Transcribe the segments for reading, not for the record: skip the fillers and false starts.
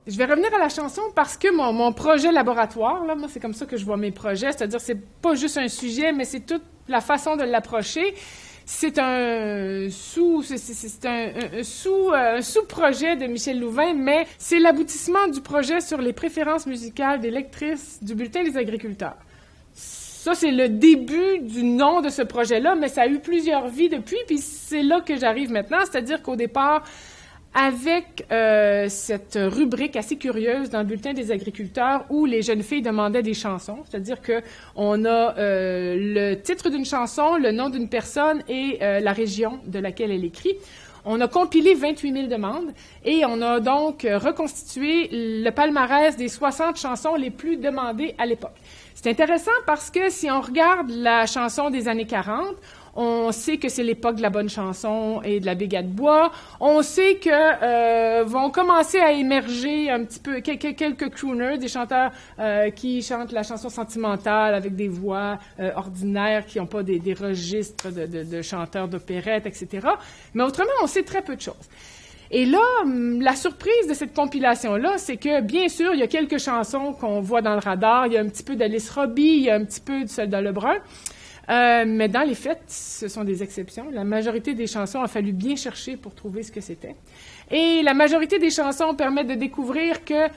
Je vais revenir à la chanson parce que mon projet laboratoire, là, moi, c'est comme ça que je vois mes projets, c'est-à-dire c'est pas juste un sujet, mais c'est toute la façon de l'approcher. C'est un sous-projet de Michel Louvain, mais c'est l'aboutissement du projet sur les préférences musicales des lectrices du Bulletin des agriculteurs. Ça, c'est le début du nom de ce projet-là, mais ça a eu plusieurs vies depuis, puis c'est là que j'arrive maintenant, c'est-à-dire qu'au départ, avec cette rubrique assez curieuse dans le Bulletin des agriculteurs où les jeunes filles demandaient des chansons, c'est-à-dire qu'on a le titre d'une chanson, le nom d'une personne et la région de laquelle elle écrit. On a compilé 28 000 demandes et on a donc reconstitué le palmarès des 60 chansons les plus demandées à l'époque. C'est intéressant parce que si on regarde la chanson des années 40, on sait que c'est l'époque de la bonne chanson et de la Bégade Bois. On sait que vont commencer à émerger un petit peu quelques crooners, des chanteurs qui chantent la chanson sentimentale avec des voix ordinaires, qui n'ont pas des registres de chanteurs d'opérette, etc. Mais autrement, on sait très peu de choses. Et là, la surprise de cette compilation-là, c'est que, bien sûr, il y a quelques chansons qu'on voit dans le radar. Il y a un petit peu d'Alice Robbie, il y a un petit peu du Soldat Lebrun. Mais dans les faits, ce sont des exceptions. La majorité des chansons a fallu bien chercher pour trouver ce que c'était. Et la majorité des chansons permettent de découvrir que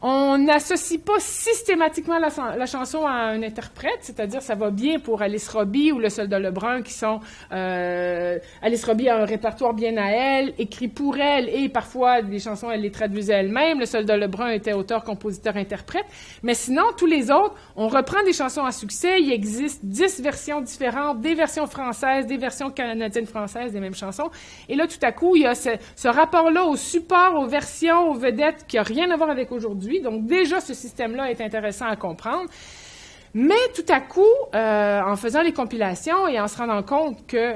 on n'associe pas systématiquement la chanson à un interprète, c'est-à-dire ça va bien pour Alice Robbie ou le Soldat Lebrun qui sont... Alice Robbie a un répertoire bien à elle, écrit pour elle, et parfois des chansons, elle les traduisait elle-même. Le Soldat Lebrun était auteur, compositeur, interprète. Mais sinon, tous les autres, on reprend des chansons à succès. Il existe 10 versions différentes, des versions françaises, des versions canadiennes-françaises des mêmes chansons. Et là, tout à coup, il y a ce rapport-là au support, aux versions, aux vedettes qui n'a rien à voir avec aujourd'hui. Donc, déjà, ce système-là est intéressant à comprendre. Mais tout à coup, en faisant les compilations et en se rendant compte que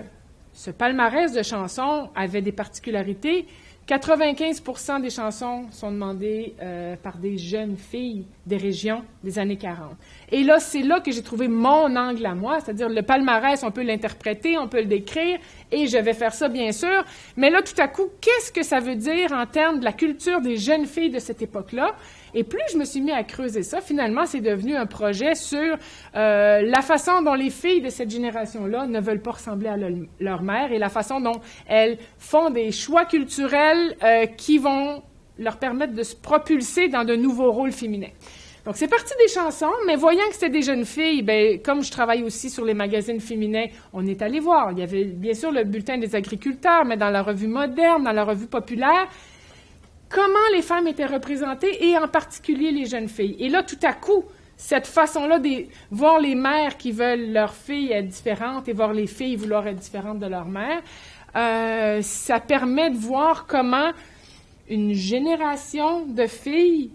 ce palmarès de chansons avait des particularités, 95% des chansons sont demandées par des jeunes filles des régions des années 40. Et là, c'est là que j'ai trouvé mon angle à moi, c'est-à-dire le palmarès, on peut l'interpréter, on peut le décrire, et je vais faire ça, bien sûr. Mais là, tout à coup, qu'est-ce que ça veut dire en termes de la culture des jeunes filles de cette époque-là? Et plus je me suis mis à creuser ça, finalement, c'est devenu un projet sur la façon dont les filles de cette génération-là ne veulent pas ressembler à leur mère et la façon dont elles font des choix culturels qui vont leur permettre de se propulser dans de nouveaux rôles féminins. Donc, c'est parti des chansons, mais voyant que c'était des jeunes filles, bien, comme je travaille aussi sur les magazines féminins, on est allé voir. Il y avait bien sûr le Bulletin des agriculteurs, mais dans la revue moderne, dans la revue populaire, comment les femmes étaient représentées, et en particulier les jeunes filles. Et là, tout à coup, cette façon-là de voir les mères qui veulent leurs filles être différentes et voir les filles vouloir être différentes de leur mère, ça permet de voir comment une génération de filles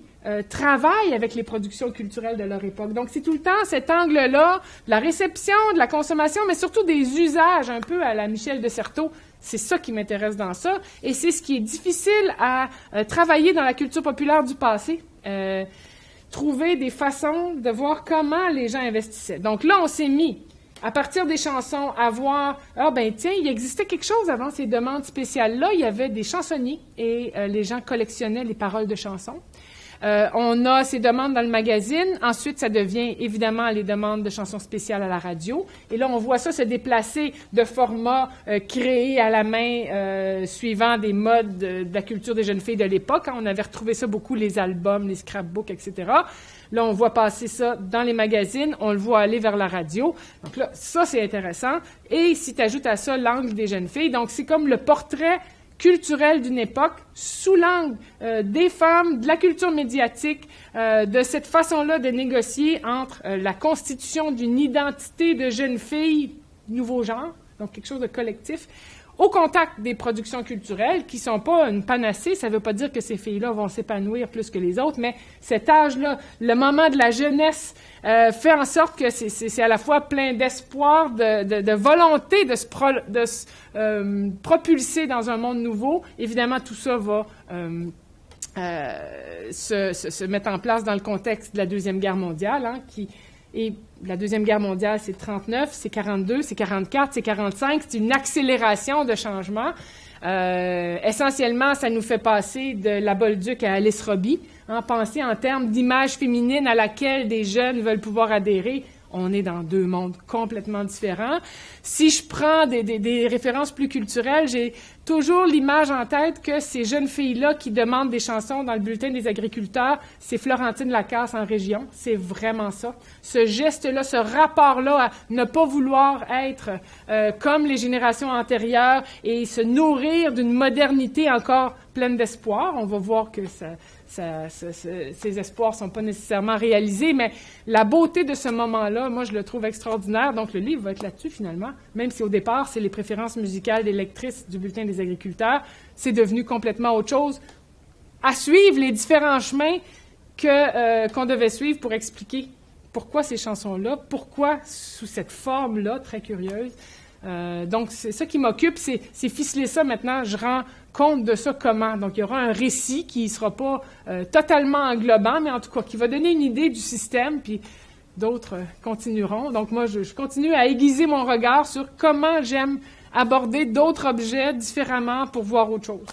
travaillent avec les productions culturelles de leur époque. Donc, c'est tout le temps cet angle-là, de la réception, de la consommation, mais surtout des usages, un peu à la Michel de Certeau. C'est ça qui m'intéresse dans ça, et c'est ce qui est difficile à travailler dans la culture populaire du passé. Trouver des façons de voir comment les gens investissaient. Donc là, on s'est mis, à partir des chansons, à voir, ah ben tiens, il existait quelque chose avant ces demandes spéciales-là. Il y avait des chansonniers, et les gens collectionnaient les paroles de chansons. On a ces demandes dans le magazine. Ensuite, ça devient évidemment les demandes de chansons spéciales à la radio. Et là, on voit ça se déplacer de formats créés à la main suivant des modes de la culture des jeunes filles de l'époque. On avait retrouvé ça beaucoup, les albums, les scrapbooks, etc. Là, on voit passer ça dans les magazines. On le voit aller vers la radio. Donc là, ça, c'est intéressant. Et si tu ajoutes à ça l'angle des jeunes filles, donc c'est comme le portrait culturelle d'une époque, sous l'angle des femmes, de la culture médiatique, de cette façon-là de négocier entre la constitution d'une identité de jeune fille, nouveau genre, donc quelque chose de collectif, au contact des productions culturelles, qui ne sont pas une panacée. Ça ne veut pas dire que ces filles-là vont s'épanouir plus que les autres, mais cet âge-là, le moment de la jeunesse, fait en sorte que c'est à la fois plein d'espoir, de volonté de se propulser dans un monde nouveau. Évidemment, tout ça va se mettre en place dans le contexte de la Deuxième Guerre mondiale, hein, et la Deuxième Guerre mondiale, c'est 39, c'est 42, c'est 44, c'est 45. C'est une accélération de changement. Essentiellement, ça nous fait passer de la Bolduc à Alice Robbie. penser en termes d'image féminine à laquelle des jeunes veulent pouvoir adhérer. On est dans deux mondes complètement différents. Si je prends des références plus culturelles, j'ai toujours l'image en tête que ces jeunes filles-là qui demandent des chansons dans le bulletin des agriculteurs, c'est Florentine Lacasse en région. C'est vraiment ça. Ce geste-là, ce rapport-là à ne pas vouloir être comme les générations antérieures et se nourrir d'une modernité encore pleine d'espoir. On va voir que ces espoirs ne sont pas nécessairement réalisés, mais la beauté de ce moment-là, moi, je le trouve extraordinaire. Donc, le livre va être là-dessus, finalement. Même si, au départ, c'est les préférences musicales des lectrices du Bulletin des agriculteurs, c'est devenu complètement autre chose. À suivre les différents chemins qu'on devait suivre pour expliquer pourquoi ces chansons-là, pourquoi sous cette forme-là, très curieuse. Donc, c'est ça qui m'occupe, c'est ficeler ça maintenant. Je rends compte de ça comment. Donc, il y aura un récit qui ne sera pas totalement englobant, mais en tout cas, qui va donner une idée du système, puis d'autres continueront. Donc, moi, je continue à aiguiser mon regard sur comment j'aime aborder d'autres objets différemment pour voir autre chose.